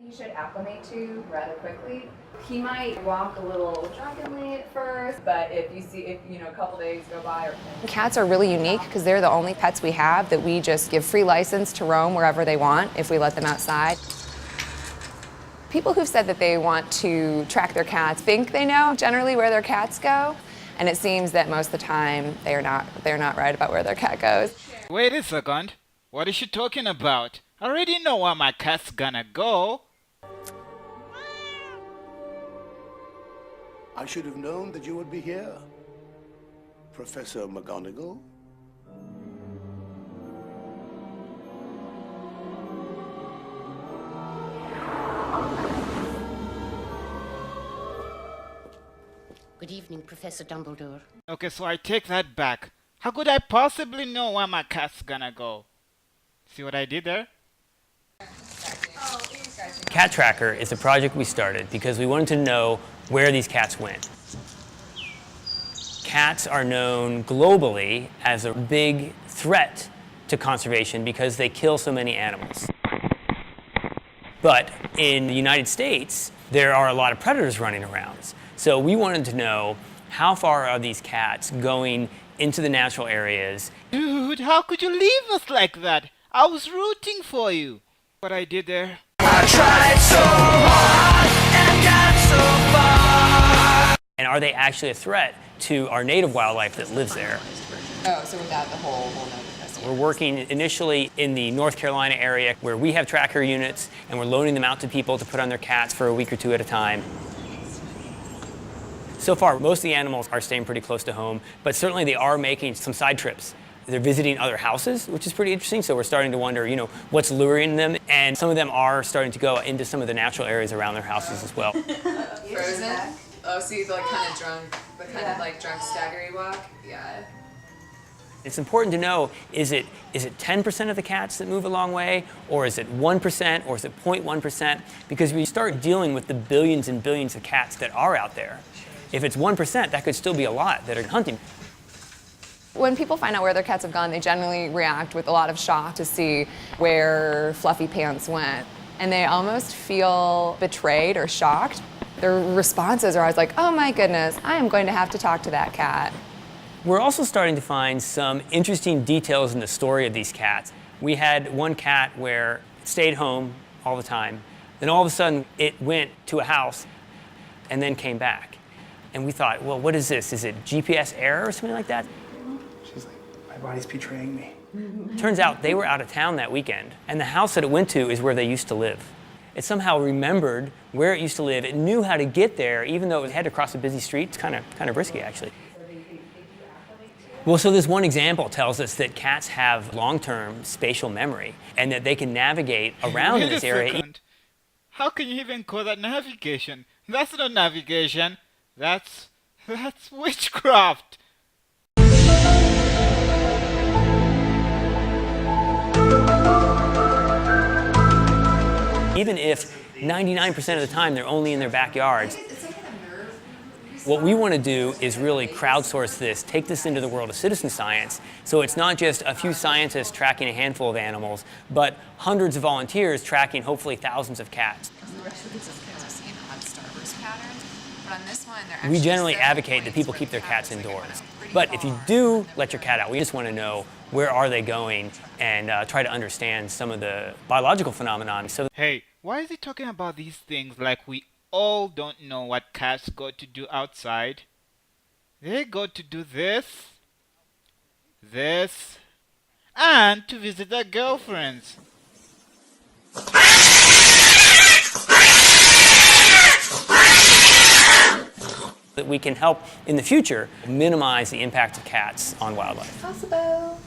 He should acclimate to rather quickly. He might walk a little drunkenly at first, but if a couple days go by. Cats are really unique because they're the only pets we have that we just give free license to roam wherever they want if we let them outside. People who've said that they want to track their cats think they know generally where their cats go, and it seems that most of the time they're not right about where their cat goes. Wait a second. What is she talking about? I already know where my cat's gonna go. I should have known that you would be here, Professor McGonagall. Good evening, Professor Dumbledore. Okay, so I take that back. How could I possibly know where my cat's gonna go? See what I did there? Cat Tracker is a project we started because we wanted to know where these cats went. Cats are known globally as a big threat to conservation because they kill so many animals. But in the United States, there are a lot of predators running around. So we wanted to know how far are these cats going into the natural areas. Dude, how could you leave us like that? I was rooting for you. What I did there? I tried so hard and got so far. And are they actually a threat to our native wildlife that lives there? Oh, so without the whole nother. We're working initially in the North Carolina area where we have tracker units, and we're loaning them out to people to put on their cats for a week or two at a time. So far, most of the animals are staying pretty close to home, but certainly they are making some side trips. They're visiting other houses, which is pretty interesting, so we're starting to wonder, what's luring them, and some of them are starting to go into some of the natural areas around their houses as well. Frozen? Oh, so you kind of drunk, drunk staggery walk? Yeah. It's important to know, is it 10% of the cats that move a long way, or is it 1%, or is it 0.1%? Because we start dealing with the billions and billions of cats that are out there. If it's 1%, that could still be a lot that are hunting. When people find out where their cats have gone, they generally react with a lot of shock to see where Fluffy Pants went. And they almost feel betrayed or shocked. Their responses are always like, oh my goodness, I am going to have to talk to that cat. We're also starting to find some interesting details in the story of these cats. We had one cat where it stayed home all the time. Then all of a sudden, it went to a house and then came back. And we thought, well, what is this? Is it GPS error or something like that? She's like, my body's betraying me. Turns out they were out of town that weekend, and the house that it went to is where they used to live. It somehow remembered where it used to live. It knew how to get there, even though it had to cross a busy street. It's kind of risky, actually. Well, so this one example tells us that cats have long-term spatial memory and that they can navigate around Wait this a area. second. How can you even call that navigation? That's not navigation. That's witchcraft. Even if 99% of the time they're only in their backyards, what we want to do is really crowdsource this, take this into the world of citizen science, so it's not just a few scientists tracking a handful of animals, but hundreds of volunteers tracking hopefully thousands of cats. We generally advocate that people keep their cats indoors. But if you do let your cat out, we just want to know where are they going and try to understand some of the biological phenomenon. So, Hey, why is he talking about these things like we all don't know what cats go to do outside? They go to do this, and to visit their girlfriends. that we can help in the future minimize the impact of cats on wildlife. Possible.